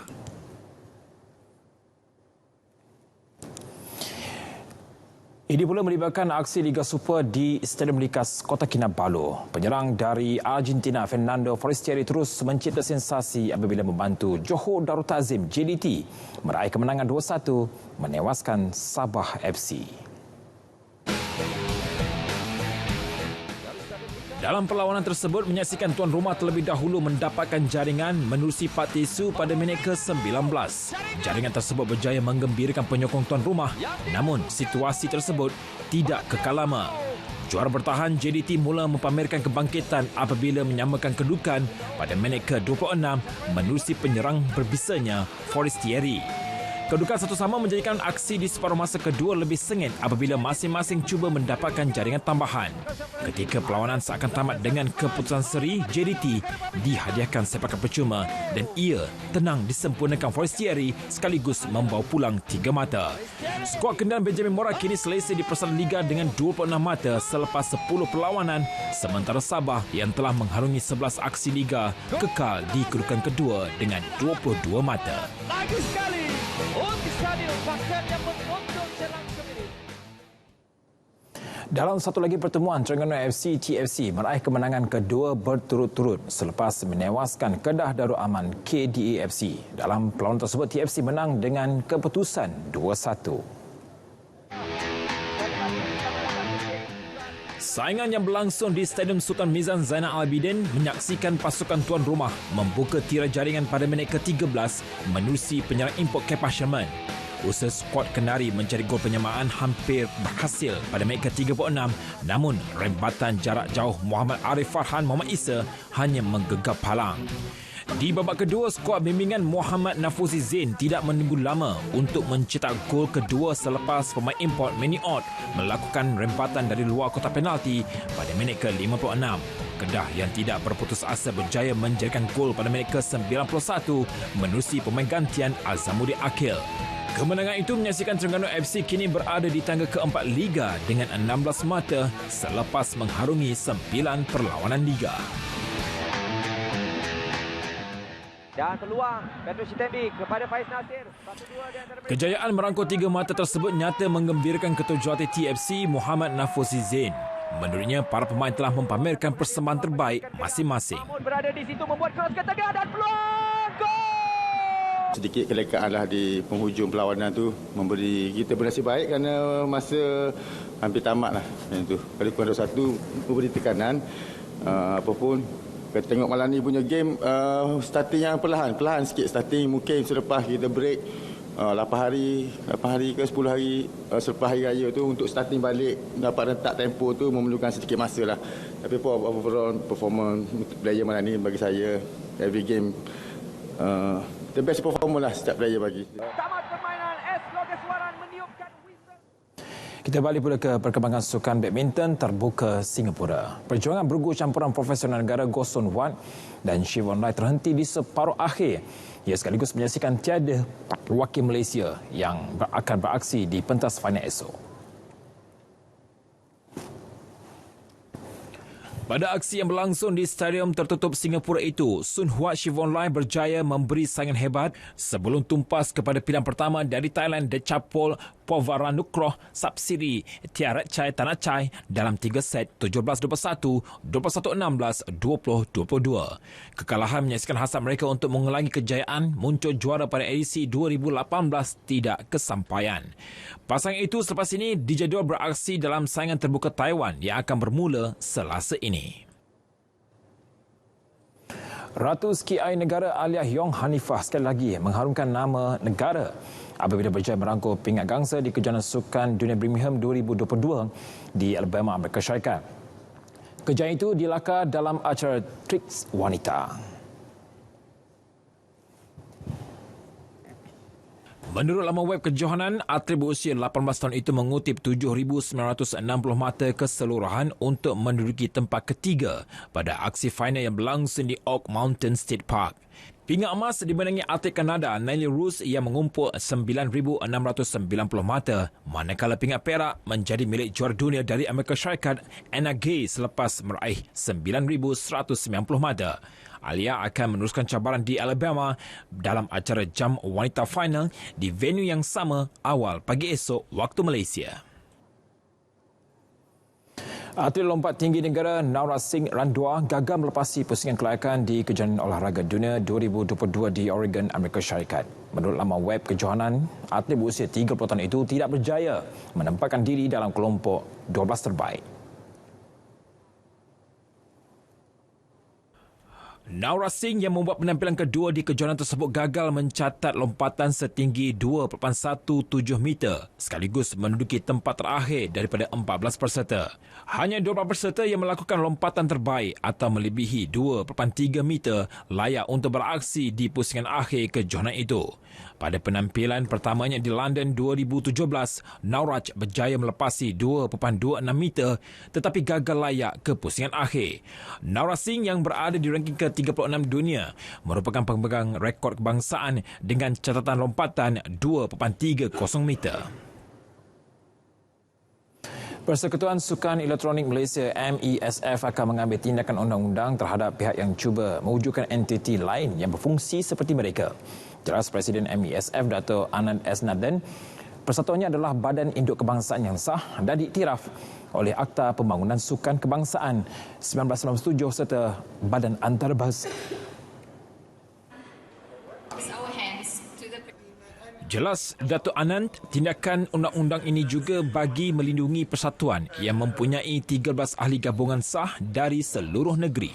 F: Ini pula melibatkan aksi Liga Super di Stadium Likas Kota Kinabalu. Penyerang dari Argentina Fernando Forestieri terus mencipta sensasi apabila membantu Johor Darul Ta'zim JDT meraih kemenangan 2-1 menewaskan Sabah FC. Dalam perlawanan tersebut, menyaksikan tuan rumah terlebih dahulu mendapatkan jaringan menerusi Pak Tisu pada minit ke-19. Jaringan tersebut berjaya menggembirakan penyokong tuan rumah, namun situasi tersebut tidak kekal lama. Juara bertahan JDT mula mempamerkan kebangkitan apabila menyamakan kedudukan pada minit ke-26 menerusi penyerang berbisanya Forestieri. Kedudukan satu sama menjadikan aksi di separuh masa kedua lebih sengit apabila masing-masing cuba mendapatkan jaringan tambahan. Ketika perlawanan seakan tamat dengan keputusan seri, JDT dihadiahkan sepakan percuma dan ia tenang disempurnakan Forestieri sekaligus membawa pulang 3 mata. Skuad kenderaan Benjamin Mora kini selesai di Persatuan Liga dengan 26 mata selepas 10 perlawanan, sementara Sabah yang telah mengharungi 11 aksi Liga kekal di kedudukan kedua dengan 22 mata.
I: Lagi sekali, untuk stadion pakan yang menonton serang kembali.
F: Dalam satu lagi pertemuan, Terengganu FC TFC meraih kemenangan kedua berturut-turut selepas menewaskan Kedah Darul Aman KDA FC. Dalam perlawanan tersebut, TFC menang dengan keputusan 2-1. Saingan yang berlangsung di Stadium Sultan Mizan Zainal Abidin menyaksikan pasukan tuan rumah membuka tirai jaringan pada minit ke-13 menerusi penyerang import Kepa Sherman. Usaha skuad Kendari mencari gol penyamaan hampir berhasil pada minit ke-36, namun rembatan jarak jauh Muhammad Arif Farhan Muhammad Isa hanya menggegap halang. Di babak kedua, skuad bimbingan Muhammad Nafuzi Zain tidak menunggu lama untuk mencetak gol kedua selepas pemain import Manny Ott melakukan rempatan dari luar kotak penalti pada minit ke-56. Kedah yang tidak berputus asa berjaya menjadikan gol pada minit ke-91 menerusi pemain gantian Azamuddin Akil. Kemenangan itu menyaksikan Terengganu FC kini berada di tangga keempat Liga dengan 16 mata selepas mengharungi 9 perlawanan Liga.
I: Dan peluang Petro Sitembi kepada Faiz Nasir.
F: Kejayaan merangkul 3 mata tersebut nyata menggembirakan ketua jurulatih TFC Muhammad Nafuzi Zain. Menurutnya, para pemain telah mempamerkan persembahan terbaik masing-masing.
I: Berada di situ membuat cross ke tengah dan peluang gol.
K: Sedikit kelekaan lah di penghujung perlawanan tu memberi kita bernasib baik kerana masa hampir tamat lah. Itu. Kali kurang 2-1 memberi tekanan. Apapun kita tengok malam ni punya game starting yang perlahan sikit starting. Mungkin selepas kita break 8 hari ke 10 hari selepas hari raya tu untuk starting balik dapat rentak tempo tu memerlukan sedikit masa lah. Tapi overall performance player malam ni bagi saya every game the best performance lah setiap player bagi.
I: Tamat permainan, Logeswaran meniupkan whistle.
F: Kita balik pula ke perkembangan sukan badminton terbuka Singapura. Perjuangan bergu campuran profesional negara Goh Sun Huat dan Siwon Lai terhenti di separuh akhir. Ia sekaligus menyaksikan tiada wakil Malaysia yang akan beraksi di pentas final esok. Pada aksi yang berlangsung di Stadium Tertutup Singapura itu, Sun Huat Siwon Lai berjaya memberi saingan hebat sebelum tumpas kepada pilihan pertama dari Thailand Dechapol Povaranukroh Sapsiri Tiaratchai Tanachai dalam 3 set 17-21, 21-16, 20-22. Kekalahan menyaksikan hasrat mereka untuk mengulangi kejayaan muncul juara pada edisi 2018 tidak kesampaian. Pasangan itu selepas ini dijadual beraksi dalam saingan terbuka Taiwan yang akan bermula Selasa ini. Ratu Ski Air Negara Alia Yong Hanifah sekali lagi mengharumkan nama negara apabila berjaya merangkul pingat gangsa di Kejuaraan Sukan Dunia Birmingham 2022 di Alabama, Amerika Syarikat. Kejayaan itu dilakar dalam acara Tricks Wanita. Menurut laman web kejohanan, atlet berusia 18 tahun itu mengutip 7,960 mata keseluruhan untuk menduduki tempat ketiga pada aksi final yang berlangsung di Oak Mountain State Park. Pingat emas dimenangi atlet Kanada Nelly Roos yang mengumpul 9,690 mata, manakala pingat perak menjadi milik juara dunia dari Amerika Syarikat Anna Gay selepas meraih 9,190 mata. Alia akan meneruskan cabaran di Alabama dalam acara jam wanita final di venue yang sama awal pagi esok waktu Malaysia. Atlet lompat tinggi negara Naura Singh Randua gagal melepasi pusingan kelayakan di Kejuaraan Olahraga Dunia 2022 di Oregon, Amerika Syarikat. Menurut laman web kejohanan, atlet berusia 30 tahun itu tidak berjaya menempatkan diri dalam kelompok 12 terbaik. Naura Singh yang membuat penampilan kedua di kejuaraan tersebut gagal mencatat lompatan setinggi 2.17 meter sekaligus menduduki tempat terakhir daripada 14 peserta. Hanya 12 peserta yang melakukan lompatan terbaik atau melebihi 2.3 meter layak untuk beraksi di pusingan akhir kejohanan itu. Pada penampilan pertamanya di London 2017, Nauraj berjaya melepasi 2.26 meter tetapi gagal layak ke pusingan akhir. Nauraj Singh yang berada di ranking ke-36 dunia merupakan pemegang rekod kebangsaan dengan catatan lompatan 2.30 meter. Persekutuan Sukan Elektronik Malaysia MESF akan mengambil tindakan undang-undang terhadap pihak yang cuba mewujudkan entiti lain yang berfungsi seperti mereka. Jelas Presiden MESF Dato' Anand S. Naden, persatuannya adalah badan induk kebangsaan yang sah dan diiktiraf oleh Akta Pembangunan Sukan Kebangsaan 1997 serta Badan Antarabangsa. Jelas Dato' Anand, tindakan undang-undang ini juga bagi melindungi persatuan yang mempunyai 13 ahli gabungan sah dari seluruh negeri.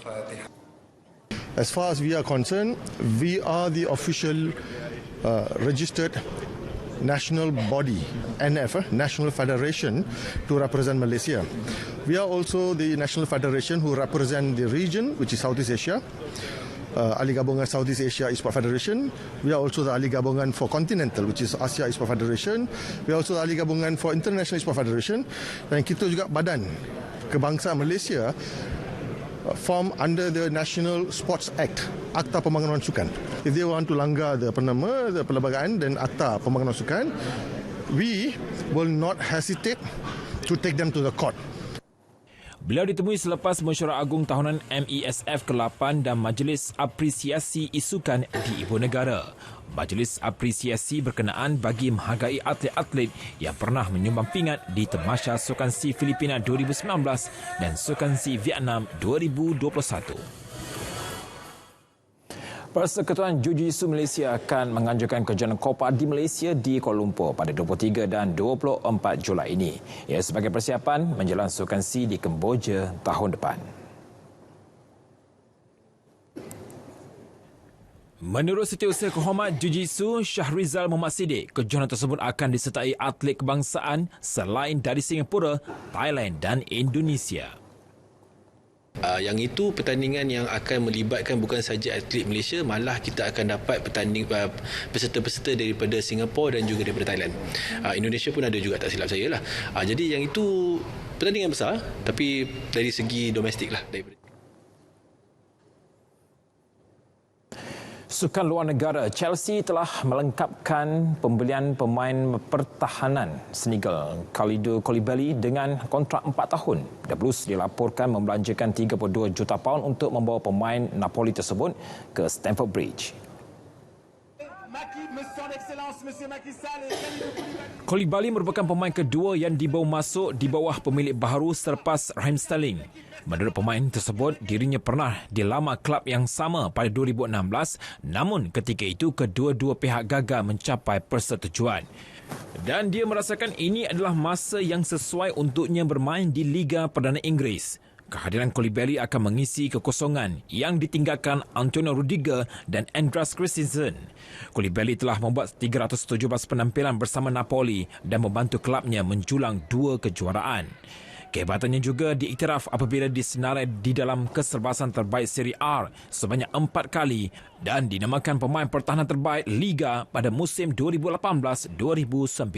M: As far as we are concerned, we are the official registered national body, NF, National Federation, to represent Malaysia. We are also the national federation who represent the region, which is Southeast Asia. Ahli Gabungan Southeast Asia E-Sport Federation. We are also the Ahli Gabungan for Continental, which is Asia E-Sport Federation. We are also the Ahli Gabungan for International E-Sport Federation. Dan kita juga badan kebangsaan Malaysia form under the National Sports Act, Akta Pembangunan Sukan. If they want to langgar the perlembagaan dan Akta Pembangunan Sukan, we will not hesitate to take them to the court.
F: Beliau ditemui selepas mesyuarat agung tahunan MESF ke-8 dan Majlis Apresiasi Isukan di Ibu Negara. Majlis Apresiasi berkenaan bagi menghargai atlet-atlet yang pernah menyumbang pingat di Tamasya Sukan Si Filipina 2019 dan Sukan Si Vietnam 2021. Persekutuan Jiu-Jitsu Malaysia akan menganjurkan kejohanan Copa di Malaysia di Kuala Lumpur pada 23 dan 24 Julai ini. Ia sebagai persiapan menjelang Sukan Si di Kemboja tahun depan. Menurut Setiausaha Kehormat Jiu-Jitsu Syahrizal Muhammad Siddiq, kejohanan tersebut akan disertai atlet kebangsaan selain dari Singapura, Thailand dan Indonesia.
N: Yang itu pertandingan yang akan melibatkan bukan saja atlet Malaysia, malah kita akan dapat peserta-peserta daripada Singapura dan juga daripada Thailand. Indonesia pun ada juga, tak silap saya lah. Jadi yang itu pertandingan besar, tapi dari segi domestik lah.
F: Sukan luar negara, Chelsea telah melengkapkan pembelian pemain pertahanan Senegal Kalidou Koulibaly dengan kontrak 4 tahun. The Blues dilaporkan membelanjakan 32 juta paun untuk membawa pemain Napoli tersebut ke Stamford Bridge. Koulibaly merupakan pemain kedua yang dibawa masuk di bawah pemilik baharu selepas Raheem Sterling. Menurut pemain tersebut, dirinya pernah dilama klub yang sama pada 2016, namun ketika itu kedua-dua pihak gagal mencapai persetujuan. Dan dia merasakan ini adalah masa yang sesuai untuknya bermain di Liga Perdana Inggeris. Kehadiran Koulibaly akan mengisi kekosongan yang ditinggalkan Antonio Rudiger dan Andreas Christensen. Koulibaly telah membuat 317 penampilan bersama Napoli dan membantu klubnya menjulang 2 kejuaraan. Kehebatannya juga diiktiraf apabila disenarai di dalam keserbasan terbaik Serie A sebanyak 4 kali dan dinamakan pemain pertahanan terbaik Liga pada musim 2018-2019.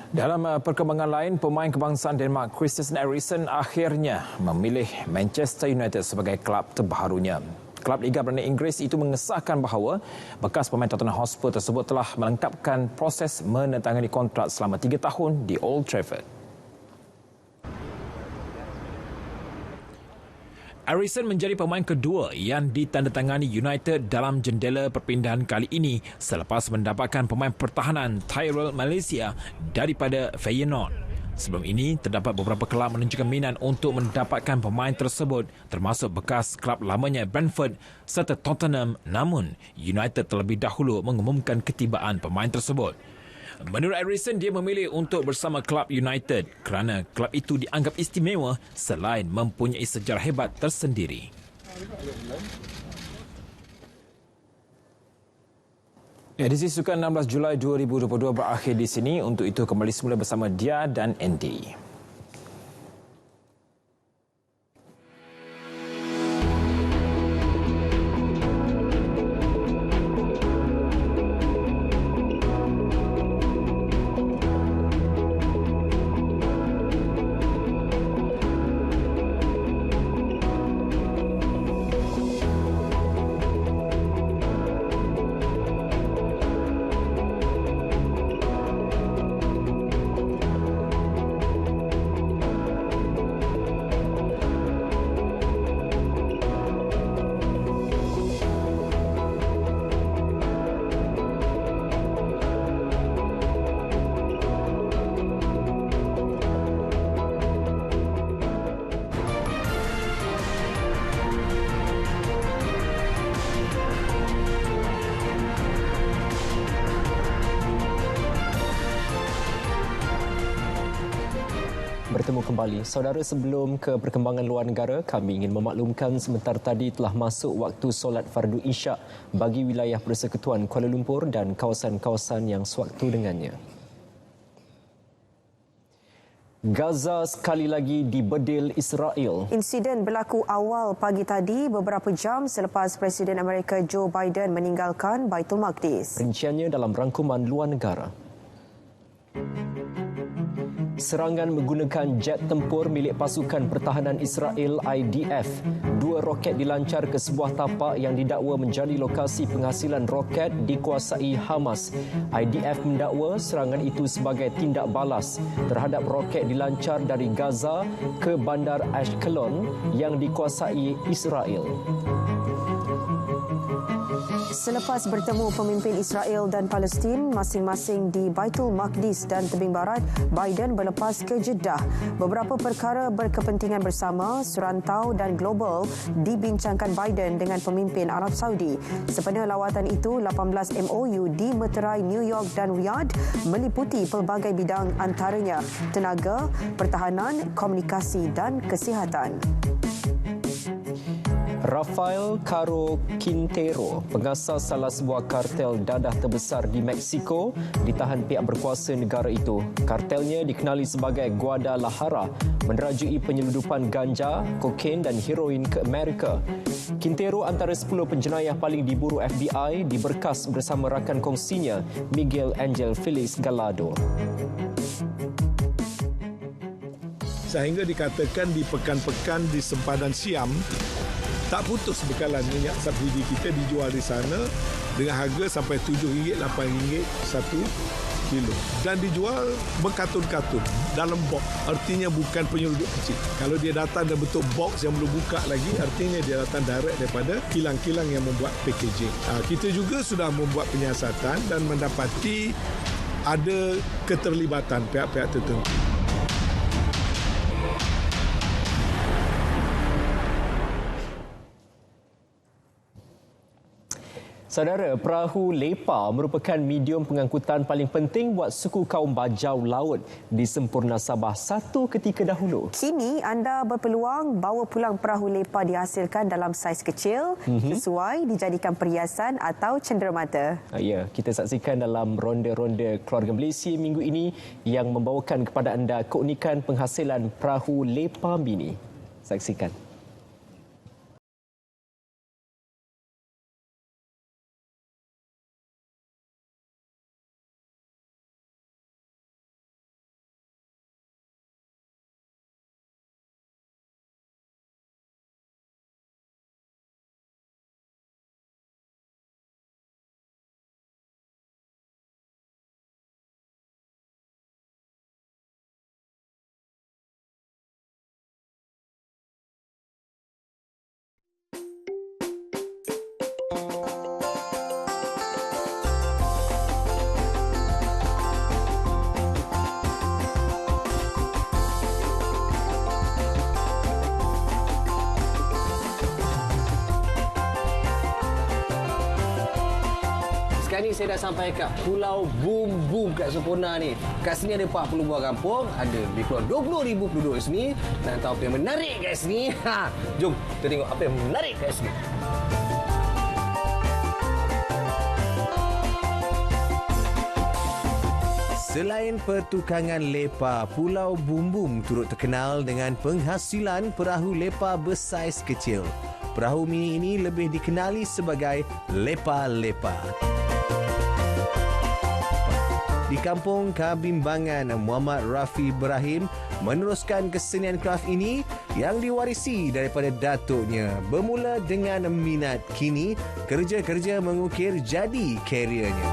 F: Dalam perkembangan lain, pemain kebangsaan Denmark Christian Eriksen akhirnya memilih Manchester United sebagai klub terbaharunya. Klub Liga Perdana Inggeris itu mengesahkan bahawa bekas pemain Tottenham Hotspur tersebut telah melengkapkan proses menandatangani kontrak selama 3 tahun di Old Trafford. Eriksen menjadi pemain kedua yang ditandatangani United dalam jendela perpindahan kali ini selepas mendapatkan pemain pertahanan Tyrell Malaysia daripada Feyenoord. Sebelum ini, terdapat beberapa kelab menunjukkan minat untuk mendapatkan pemain tersebut termasuk bekas kelab lamanya Brentford serta Tottenham, namun United terlebih dahulu mengumumkan ketibaan pemain tersebut. Menurut Eriksen, dia memilih untuk bersama klub United kerana klub itu dianggap istimewa selain mempunyai sejarah hebat tersendiri. Edisi Sukan 16 Julai 2022 berakhir di sini. Untuk itu kembali semula bersama Dia dan Andy.
A: bertemu kembali. Saudara, sebelum ke perkembangan luar negara, kami ingin memaklumkan sebentar tadi telah masuk waktu solat fardu isyak bagi wilayah Persekutuan Kuala Lumpur dan kawasan-kawasan yang sewaktu dengannya. Gaza sekali lagi dibedil Israel.
B: Insiden berlaku awal pagi tadi beberapa jam selepas Presiden Amerika Joe Biden meninggalkan Baitul Maqdis.
A: Rinciannya dalam rangkuman luar negara. Serangan menggunakan jet tempur milik pasukan pertahanan Israel IDF. 2 roket dilancar ke sebuah tapak yang didakwa menjadi lokasi penghasilan roket dikuasai Hamas. IDF mendakwa serangan itu sebagai tindak balas terhadap roket dilancar dari Gaza ke bandar Ashkelon yang dikuasai Israel.
B: Selepas bertemu pemimpin Israel dan Palestin masing-masing di Baitul Maqdis dan tebing barat, Biden berlepas ke Jeddah. Beberapa perkara berkepentingan bersama, surantau dan global dibincangkan Biden dengan pemimpin Arab Saudi. Sempena lawatan itu, 18 MOU di meterai New York dan Riyadh meliputi pelbagai bidang antaranya tenaga, pertahanan, komunikasi dan kesihatan.
A: Rafael Caro Quintero, pengasas salah sebuah kartel dadah terbesar di Mexico, ditahan pihak berkuasa negara itu. Kartelnya dikenali sebagai Guadalajara, menerajui penyeludupan ganja, kokain dan heroin ke Amerika. Quintero antara 10 penjenayah paling diburu FBI di berkas bersama rakan kongsinya, Miguel Angel Felix Gallardo.
D: Sehingga dikatakan di pekan-pekan di sempadan Siam, tak putus bekalan minyak subsidi kita dijual di sana dengan harga sampai RM7, RM8 satu kilo. Dan dijual berkatun-katun dalam box. Artinya bukan penyelundup kecil. Kalau dia datang dalam bentuk box yang belum buka lagi, artinya dia datang direct daripada kilang-kilang yang membuat packaging. Kita juga sudah membuat penyiasatan dan mendapati ada keterlibatan pihak-pihak tertentu.
A: Saudara, perahu lepa merupakan medium pengangkutan paling penting buat suku kaum bajau laut di sempurna Sabah satu ketika dahulu.
B: Kini anda berpeluang bawa pulang perahu lepa dihasilkan dalam saiz kecil sesuai dijadikan perhiasan atau cenderamata.
A: Ya, kita saksikan dalam ronde-ronde Keluarga Malaysia minggu ini yang membawakan kepada anda keunikan penghasilan perahu lepa mini. Saksikan.
L: Sekarang ni saya dah sampai kat Pulau Boom Boom kat Sempurna ni. Kat sini ada 40 buah kampung, ada lebih kurang 20,000 penduduk kat sini. Nak tahu apa yang menarik kat sini? Jom kita tengok apa yang menarik kat sini.
O: Selain pertukangan lepa, Pulau Boom Boom turut terkenal dengan penghasilan perahu lepa bersaiz kecil. Perahu mini ini lebih dikenali sebagai lepa-lepa. Di kampung Kabimbangan, Muhammad Rafi Ibrahim meneruskan kesenian kraf ini yang diwarisi daripada datuknya. Bermula dengan minat, kini kerja-kerja mengukir jadi kariernya.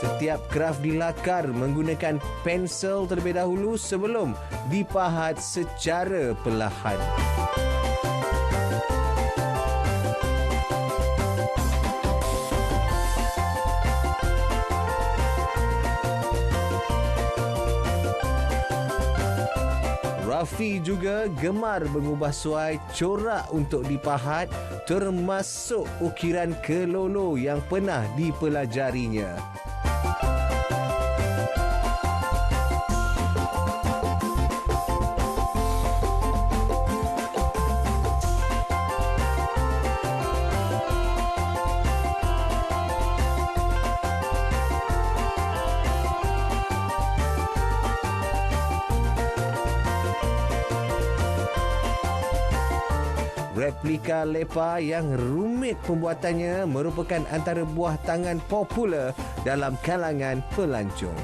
O: Setiap kraf dilakar menggunakan pensel terlebih dahulu sebelum dipahat secara perlahan. Rafi juga gemar mengubah suai corak untuk dipahat termasuk ukiran kelolo yang pernah dipelajarinya. replika Lepa yang rumit pembuatannya merupakan antara buah tangan popular dalam kalangan pelancong.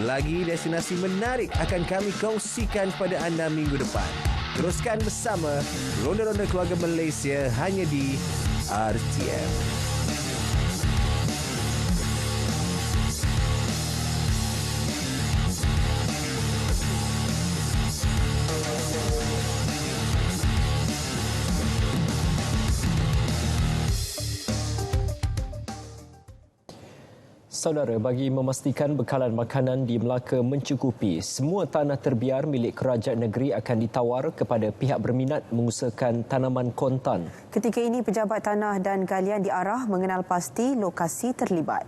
O: Lagi destinasi menarik akan kami kongsikan pada anda minggu depan. Teruskan bersama Ronda-Ronda Keluarga Malaysia hanya di RTM.
A: Saudara, bagi memastikan bekalan makanan di Melaka mencukupi, semua tanah terbiar milik kerajaan negeri akan ditawar kepada pihak berminat mengusahakan tanaman kontan.
B: Ketika ini, pejabat tanah dan galian diarah mengenal pasti lokasi terlibat.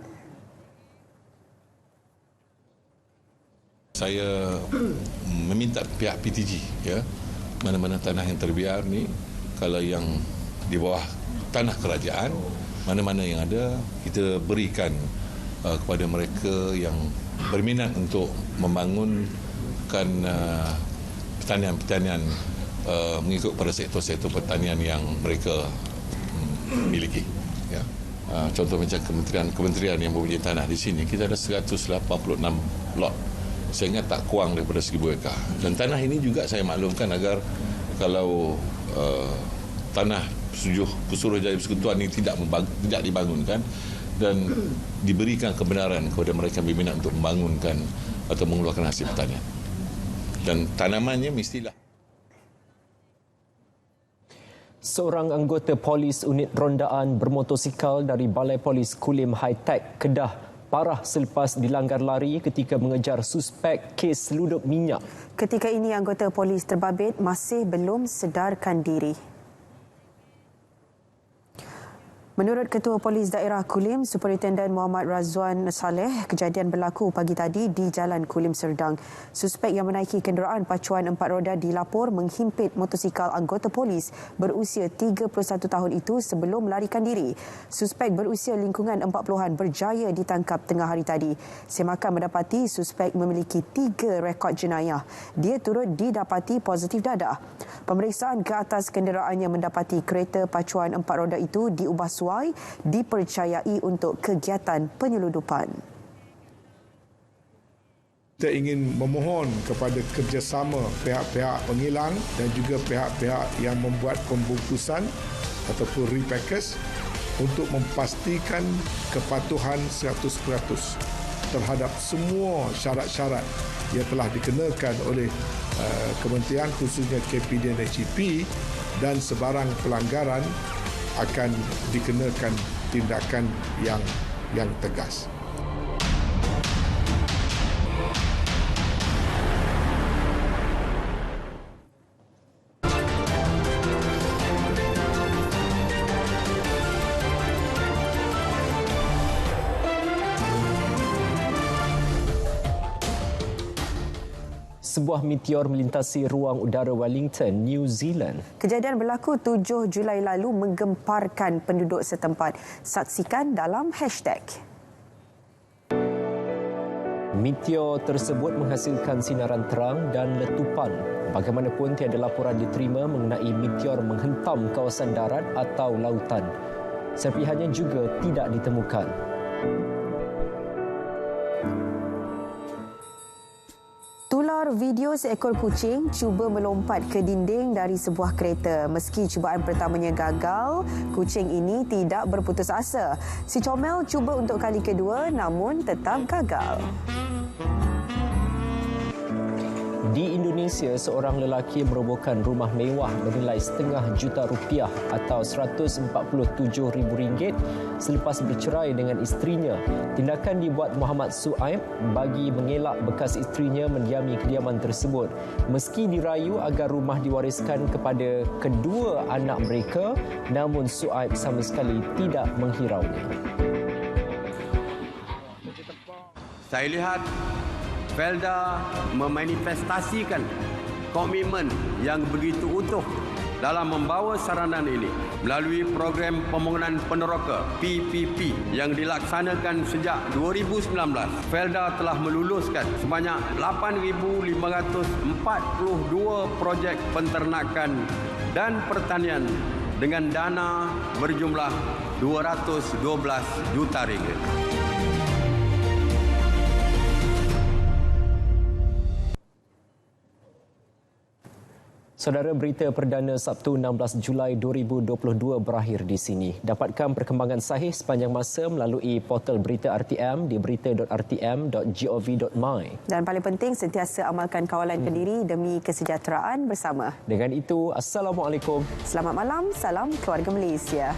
P: Saya meminta pihak PTG, ya, mana-mana tanah yang terbiar ni, kalau yang di bawah tanah kerajaan, mana-mana yang ada, kita berikan kepada mereka yang berminat untuk membangunkan pertanian-pertanian mengikut pada sektor-sektor pertanian yang mereka miliki. Ya. Contoh macam kementerian yang mempunyai tanah di sini, kita ada 186 lot. Saya ingat tak kurang daripada 1,000 ekar. Dan tanah ini juga saya maklumkan agar kalau tanah Pusurujaya Persekutuan ini tidak dibangunkan, dan diberikan kebenaran kepada mereka yang berminat untuk membangunkan atau mengeluarkan hasil pertanian. Dan tanamannya mestilah.
A: Seorang anggota polis unit rondaan bermotosikal dari Balai Polis Kulim High Tech, Kedah parah selepas dilanggar lari ketika mengejar suspek kes selundup minyak.
B: Ketika ini, anggota polis terbabit masih belum sedarkan diri. Menurut Ketua Polis Daerah Kulim, Superintenden Muhammad Razwan Saleh, kejadian berlaku pagi tadi di Jalan Kulim Serdang. Suspek yang menaiki kenderaan pacuan 4 roda dilapor menghimpit motosikal anggota polis berusia 31 tahun itu sebelum melarikan diri. Suspek berusia lingkungan 40-an berjaya ditangkap tengah hari tadi. Semakan mendapati suspek memiliki 3 rekod jenayah. Dia turut didapati positif dadah. Pemeriksaan ke atas kenderaannya mendapati kereta pacuan 4 roda itu diubah dipercayai untuk kegiatan penyelundupan.
D: Kita ingin memohon kepada kerjasama pihak-pihak penghilang dan juga pihak-pihak yang membuat pembungkusan ataupun repackers untuk memastikan kepatuhan 100% terhadap semua syarat-syarat yang telah dikenakan oleh kementerian, khususnya KPD dan HEP, dan sebarang pelanggaran akan dikenakan tindakan yang tegas.
A: Sebuah meteor melintasi ruang udara Wellington, New Zealand.
B: Kejadian berlaku 7 Julai lalu menggemparkan penduduk setempat. Saksikan dalam hashtag.
A: Meteor tersebut menghasilkan sinaran terang dan letupan. Bagaimanapun tiada laporan diterima mengenai meteor menghentam kawasan darat atau lautan. Serpihannya juga tidak ditemukan.
B: Tular video seekor kucing cuba melompat ke dinding dari sebuah kereta. Meski cubaan pertamanya gagal, kucing ini tidak berputus asa. Si comel cuba untuk kali kedua namun tetap gagal.
A: Di Indonesia, seorang lelaki merobohkan rumah mewah bernilai RM500,000 atau RM147,000 selepas bercerai dengan isterinya. Tindakan dibuat Muhammad Suaib bagi mengelak bekas isterinya mendiami kediaman tersebut. Meski dirayu agar rumah diwariskan kepada kedua anak mereka, namun Suaib sama sekali tidak menghiraunya.
R: Saya lihat Felda memanifestasikan komitmen yang begitu utuh
Q: dalam membawa saranan ini melalui program pembangunan peneroka PPP yang dilaksanakan sejak 2019. Felda telah meluluskan sebanyak 8,542 projek penternakan dan pertanian dengan dana berjumlah 212 juta ringgit.
A: Saudara, berita perdana Sabtu 16 Julai 2022 berakhir di sini. Dapatkan perkembangan sahih sepanjang masa melalui portal berita RTM di berita.rtm.gov.my. Dan paling penting, sentiasa amalkan kawalan Kediri demi kesejahteraan bersama. Dengan itu, Assalamualaikum. Selamat malam, salam keluarga Malaysia.